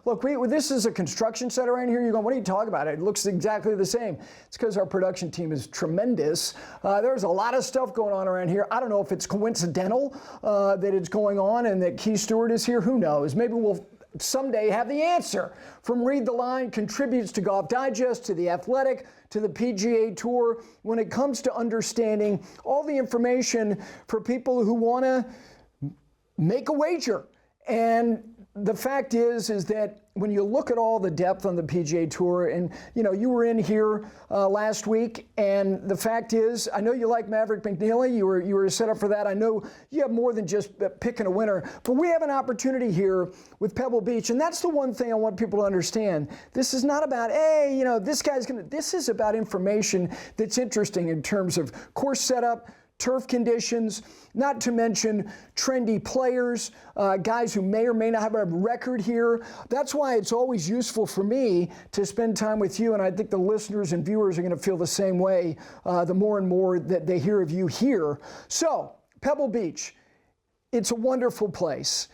Look, this is a construction site around here. You're going, what are you talking about? It looks exactly the same. It's because our production team is tremendous. There's a lot of stuff going on around here. I don't know if it's coincidental that it's going on and that Keith Stewart is here. Who knows? Maybe we'll someday have the answer. From Read the Line, contributes to Golf Digest, to The Athletic, to the PGA Tour, when it comes to understanding all the information for people who want to make a wager. And the fact is that when you look at all the depth on the PGA Tour, and you were in here last week, and the fact is, I know you like Maverick McNealy. You were set up for that. I know you have more than just picking a winner, but we have an opportunity here with Pebble Beach, and that's the one thing I want people to understand. This is not about, hey, this guy's gonna. This is about information that's interesting in terms of course setup, turf conditions, not to mention trendy players, guys who may or may not have a record here. That's why it's always useful for me to spend time with you, and I think the listeners and viewers are going to feel the same way the more and more that they hear of you here. So, Pebble Beach, it's a wonderful place.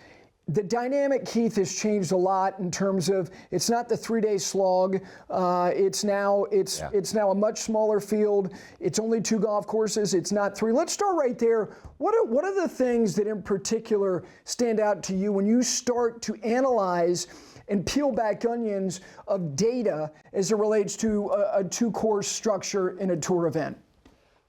The dynamic, Keith, has changed a lot in terms of it's not the 3-day slog. It's now a much smaller field. It's only 2 golf courses. It's not 3. Let's start right there. What are the things that in particular stand out to you when you start to analyze and peel back onions of data as it relates to a 2-course structure in a tour event?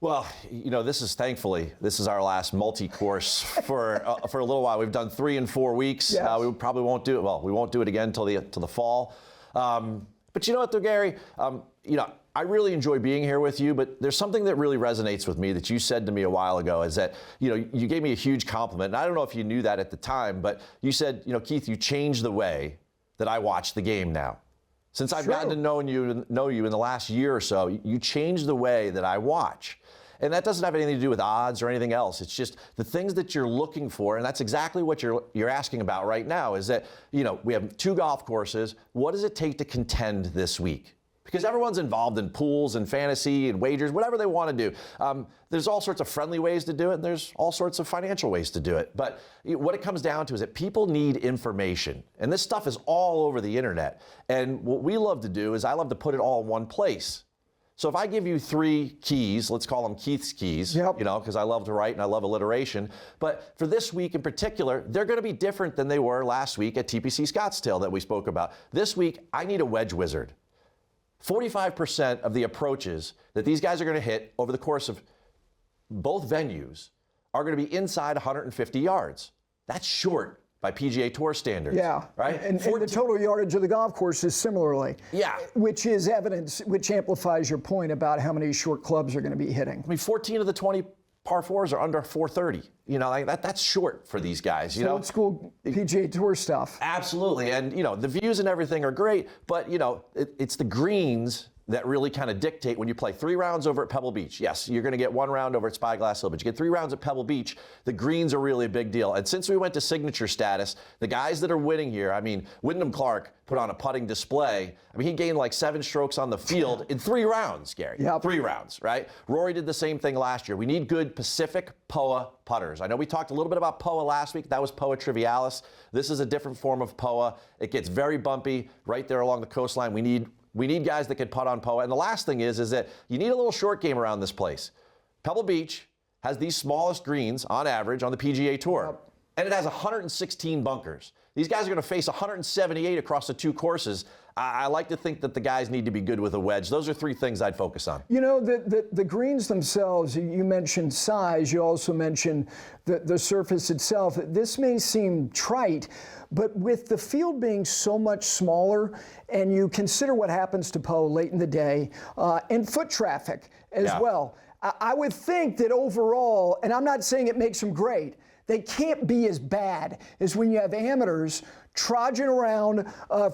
Well, this is our last multi-course for a little while. We've done 3 and 4 weeks. Yes. We probably won't do it. Well, we won't do it again till the fall. But you know what, though, Gary? I really enjoy being here with you. But there's something that really resonates with me that you said to me a while ago. Is that you gave me a huge compliment, and I don't know if you knew that at the time, but you said, Keith, you changed the way that I watch the game now. Since I've gotten to know you in the last year or so, you changed the way that I watch. And that doesn't have anything to do with odds or anything else. It's just the things that you're looking for, and that's exactly what you're asking about right now, is that, we have 2 golf courses. What does it take to contend this week? Because everyone's involved in pools and fantasy and wagers, whatever they want to do. There's all sorts of friendly ways to do it, and there's all sorts of financial ways to do it. But what it comes down to is that people need information, and this stuff is all over the internet. And what we love to do is I love to put it all in one place. So if I give you 3 keys, let's call them Keith's keys, because I love to write and I love alliteration. But for this week in particular, they're going to be different than they were last week at TPC Scottsdale that we spoke about. This week, I need a wedge wizard. 45% of the approaches that these guys are going to hit over the course of both venues are going to be inside 150 yards. That's short by PGA Tour standards. Yeah, right? And the total yardage of the golf course is similarly. Yeah. Which is evidence, which amplifies your point about how many short clubs are going to be hitting. 14 of the 20 par 4s are under 430. That's short for these guys. Old school PGA Tour stuff. Absolutely. And, the views and everything are great, but, it's the greens that really kind of dictate when you play 3 rounds over at Pebble Beach. Yes, you're going to get 1 round over at Spyglass Hill, but you get 3 rounds at Pebble Beach. The greens are really a big deal. And since we went to signature status, the guys that are winning here, Wyndham Clark put on a putting display. He gained like 7 strokes on the field in 3 rounds, Gary. Yep. 3 rounds, right? Rory did the same thing last year. We need good Pacific POA putters. I know we talked a little bit about POA last week. That was POA Trivialis. This is a different form of POA. It gets very bumpy right there along the coastline. We need guys that can putt on POA. And the last thing is that you need a little short game around this place. Pebble Beach has the smallest greens on average on the PGA Tour. Yep. And it has 116 bunkers. These guys are going to face 178 across the 2 courses. I like to think that the guys need to be good with a wedge. Those are 3 things I'd focus on. The greens themselves, you mentioned size. You also mentioned the surface itself. This may seem trite, but with the field being so much smaller, and you consider what happens to POA late in the day, and foot traffic as well, I would think that overall, and I'm not saying it makes them great, they can't be as bad as when you have amateurs trudging around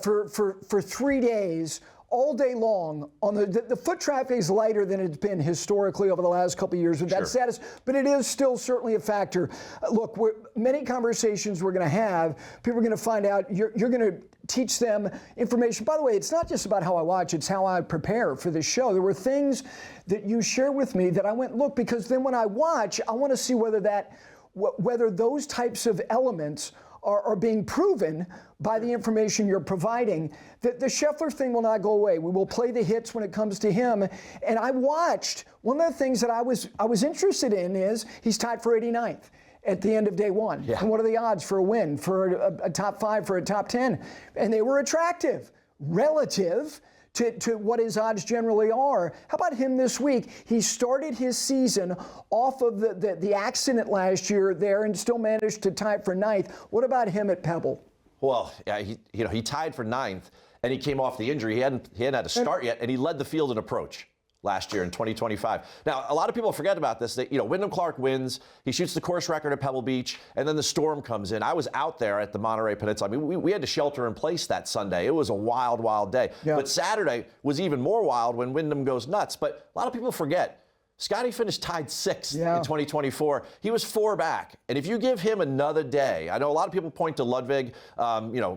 for 3 days all day long. On the foot traffic is lighter than it's been historically over the last couple of years with that status, but it is still certainly a factor. Look, many conversations we're going to have, people are going to find out, you're going to teach them information. By the way, it's not just about how I watch, it's how I prepare for this show. There were things that you shared with me that I went, look, because then when I watch, I want to see whether those types of elements are being proven by the information you're providing, that the Scheffler thing will not go away. We will play the hits when it comes to him. And I watched, one of the things that I was interested in is he's tied for 89th at the end of day one. Yeah. And what are the odds for a win, for a top 5, for a top 10? And they were attractive relative to what his odds generally are. How about him this week? He started his season off of the accident last year there and still managed to tie for 9th. What about him at Pebble? Well, yeah, he tied for 9th, and he came off the injury. He hadn't had to start yet, and he led the field in approach last year in 2025. Now, a lot of people forget about this. That, Wyndham Clark wins. He shoots the course record at Pebble Beach, and then the storm comes in. I was out there at the Monterey Peninsula. I mean, we had to shelter in place that Sunday. It was a wild, wild day. Yeah. But Saturday was even more wild when Wyndham goes nuts. But a lot of people forget, Scottie finished tied 6th in 2024. He was 4 back. And if you give him another day, I know a lot of people point to Ludwig,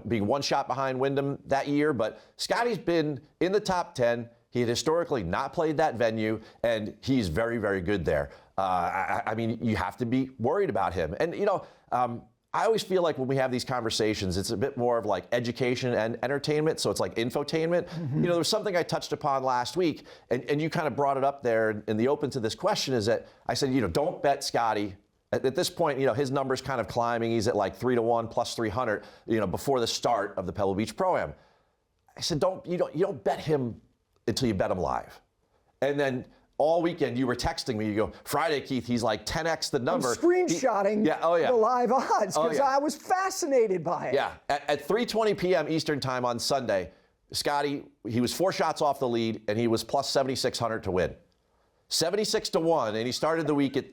being 1 shot behind Wyndham that year, but Scottie's been in the top 10. He had historically not played that venue, and he's very, very good there. I mean, you have to be worried about him. And, I always feel like when we have these conversations, it's a bit more of like education and entertainment. So it's like infotainment. Mm-hmm. There was something I touched upon last week, and you kind of brought it up there in the open to this question, is that I said, don't bet Scottie. At this point, his number's kind of climbing. He's at like 3-1 plus 300, before the start of the Pebble Beach Pro-Am. I said, you don't bet him until you bet him live. And then all weekend you were texting me, you go, Friday, Keith, he's like 10x the number. I'm screenshotting the live odds because I was fascinated by it. Yeah, at 3:20 p.m. Eastern time on Sunday, Scottie, he was 4 shots off the lead, and he was plus 7,600 to win. 76-1, and he started the week at,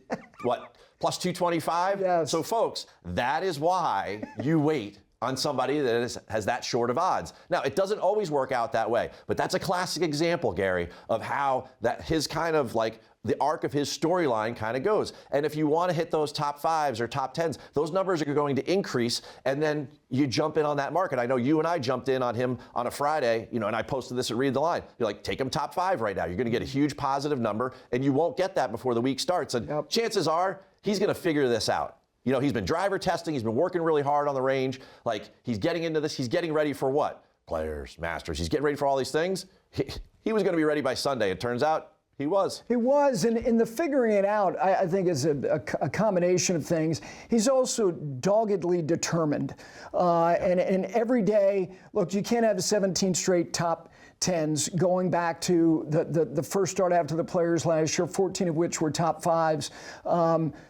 what, plus 225? Yes. So, folks, that is why you wait on somebody that has that short of odds. Now, it doesn't always work out that way, but that's a classic example, Gary, of how that his kind of like the arc of his storyline kind of goes. And if you want to hit those top 5s or top 10s, those numbers are going to increase, and then you jump in on that market. I know you and I jumped in on him on a Friday, and I posted this at Read the Line. You're like, take him top 5 right now. You're going to get a huge positive number, and you won't get that before the week starts. And chances are he's going to figure this out. He's been driver testing. He's been working really hard on the range. Like, he's getting into this. He's getting ready for what? Players, Masters. He's getting ready for all these things. He was going to be ready by Sunday. It turns out he was. He was. And in the figuring it out, I think is a combination of things. He's also doggedly determined. And every day, look, you can't have 17 straight top 10s going back to the first start after the Players last year, 14 of which were top 5s.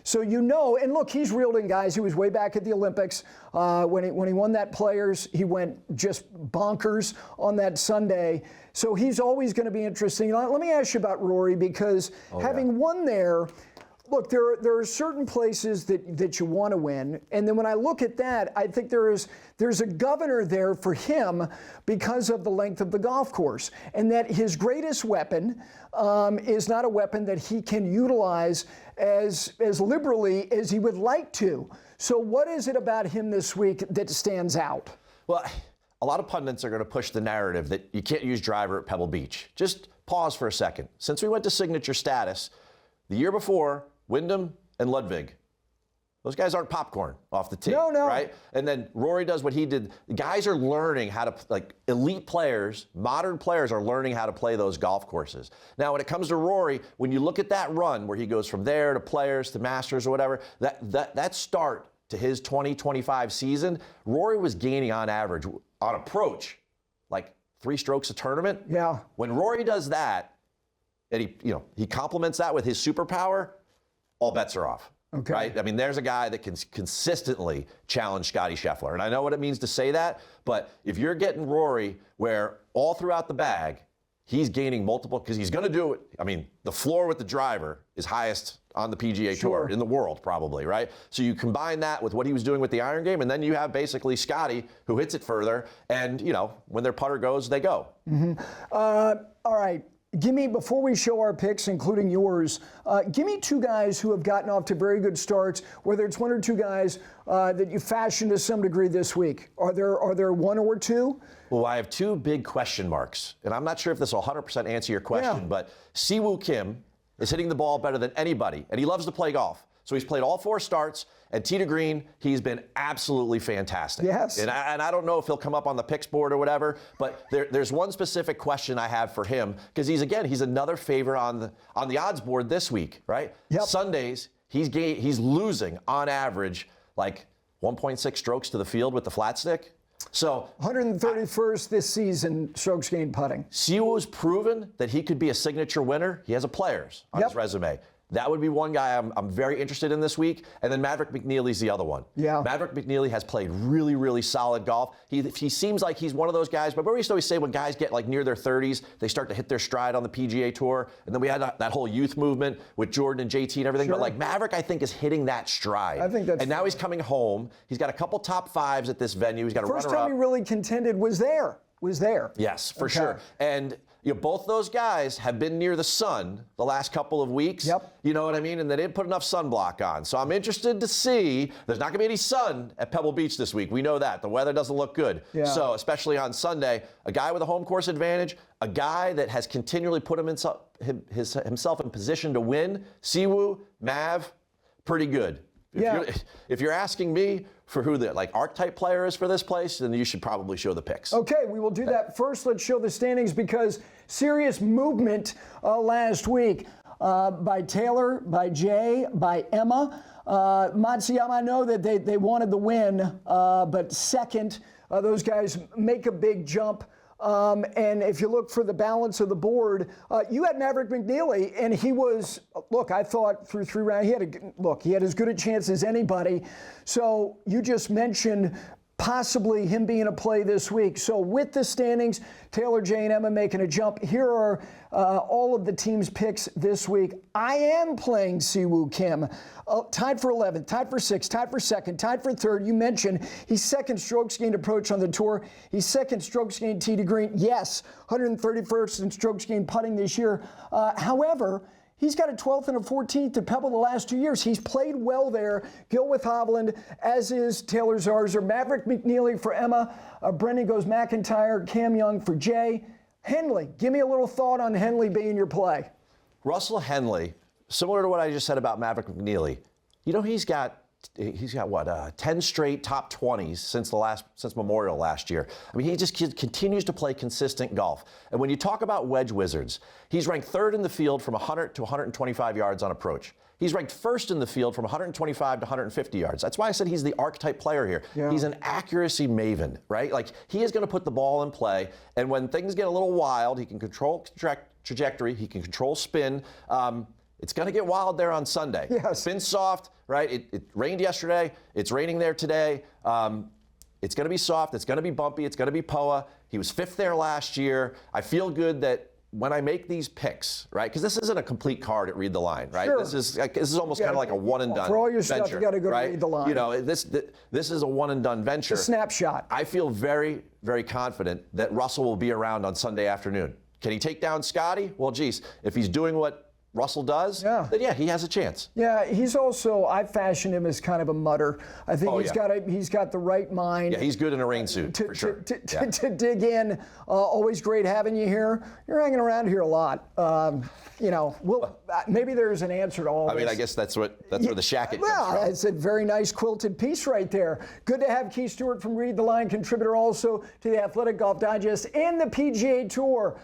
So and look, he's reeled in guys. He was way back at the Olympics. When he won that Players, he went just bonkers on that Sunday. So he's always going to be interesting. Let me ask you about Rory, because having won there, look, there are certain places that you want to win, and then when I look at that, I think there's a governor there for him because of the length of the golf course, and that his greatest weapon is not a weapon that he can utilize as liberally as he would like to. So what is it about him this week that stands out? Well, a lot of pundits are going to push the narrative that you can't use driver at Pebble Beach. Just pause for a second. Since we went to signature status, the year before, Wyndham and Ludwig, those guys aren't popcorn off the tee, right? And then Rory does what he did. The guys are learning how to, like, elite players, modern players are learning how to play those golf courses. Now, when it comes to Rory, when you look at that run where he goes from there to Players to Masters or whatever, that start to his 2025 season, Rory was gaining on average, on approach, like 3 strokes a tournament. Yeah. When Rory does that, and he complements that with his superpower, all bets are off. Okay. Right? I mean, there's a guy that can consistently challenge Scottie Scheffler. And I know what it means to say that, but if you're getting Rory where all throughout the bag, he's gaining multiple, because he's going to do it. I mean, the floor with the driver is highest on the PGA Tour in the world, probably, right? So you combine that with what he was doing with the iron game, and then you have basically Scottie who hits it further, and, when their putter goes, they go. Mm-hmm. All right. Give me, before we show our picks, including yours, give me 2 guys who have gotten off to very good starts, whether it's 1 or 2 guys that you fashioned to some degree this week. Are there 1 or 2? Well, I have 2 big question marks, and I'm not sure if this will 100% answer your question, but Siwoo Kim is hitting the ball better than anybody, and he loves to play golf. So he's played all 4 starts, and tee to green, he's been absolutely fantastic. Yes. And I don't know if he'll come up on the picks board or whatever, but there's one specific question I have for him, because he's another favorite on the odds board this week, right? Yep. Sundays, he's losing on average like 1.6 strokes to the field with the flat stick. So 131st this season, strokes gained putting. Siwoo's proven that he could be a signature winner. He has a players on his resume. That would be one guy I'm very interested in this week. And then Maverick McNealy's the other one. Yeah. Maverick McNealy has played really, really solid golf. He seems like he's one of those guys, but we used to always say when guys get like near their 30s, they start to hit their stride on the PGA Tour. And then we had that whole youth movement with Jordan and JT and everything. Sure. But like Maverick, I think, is hitting that stride. I think that's And now he's coming home. He's got a couple top 5s at this venue. He's got a runner-up. First time he really contended was there. Yes, for sure. And both those guys have been near the sun the last couple of weeks. Yep. You know what I mean? And they didn't put enough sunblock on. So I'm interested to see. There's not going to be any sun at Pebble Beach this week. We know that. The weather doesn't look good. Yeah. So especially on Sunday, a guy with a home course advantage, a guy that has continually put himself in position to win, Siwoo, Mav, pretty good. If you're asking me for who the archetype player is for this place, then you should probably show the picks. Okay, we will do that. First, let's show the standings, because serious movement last week by Taylor, by Jay, by Emma. Matsuyama, I know that they wanted the win, but second, those guys make a big jump. And if you look for the balance of the board, you had Maverick McNealy, and he was, I thought through 3 rounds, he had as good a chance as anybody. So you just mentioned possibly him being a play this week. So with the standings, Taylor, Jay, and Emma making a jump. Here are all of the team's picks this week. I am playing Siwoo Kim. Tied for 11th, tied for 6th, tied for 2nd, tied for 3rd. You mentioned he's 2nd strokes gained approach on the tour. He's 2nd strokes gained tee to green. Yes, 131st in strokes gained putting this year. However, he's got a 12th and a 14th at Pebble the last 2 years. He's played well there. Gilwith Hovland, as is Taylor Zarzer. Maverick McNealy for Emma. Brendan goes McIntyre. Cam Young for Jay. Henley, give me a little thought on Henley being your play. Russell Henley, similar to what I just said about Maverick McNealy, he's got 10 straight top 20s since Memorial last year. I mean, he just continues to play consistent golf. And when you talk about wedge wizards, he's ranked 3rd in the field from 100 to 125 yards on approach. He's ranked 1st in the field from 125 to 150 yards. That's why I said he's the archetype player here. Yeah. He's an accuracy maven, right? Like, he is going to put the ball in play, and when things get a little wild, he can control trajectory, he can control spin. It's going to get wild there on Sunday. Yes. Spin soft, right? It rained yesterday. It's raining there today. It's going to be soft. It's going to be bumpy. It's going to be POA. He was 5th there last year. I feel good that when I make these picks, right? Because this isn't a complete card at Read the Line, right? Sure. This is almost kind of like a one and done. For all your venture, stuff, you got to go to Read the Line. This is a one and done venture. It's a snapshot. I feel very, very confident that Russell will be around on Sunday afternoon. Can he take down Scottie? Well, geez, if he's doing what Russell does, then he has a chance. Yeah, he's also, I fashion him as kind of a mutter. I think he's got the right mind. Yeah, he's good in a rain suit, for sure. To dig in. Always great having you here. You're hanging around here a lot. Maybe there's an answer to all this. I mean, I guess that's where the shack comes from. It's a very nice quilted piece right there. Good to have Keith Stewart from Read the Line, contributor also to the Athletic Golf Digest and the PGA Tour.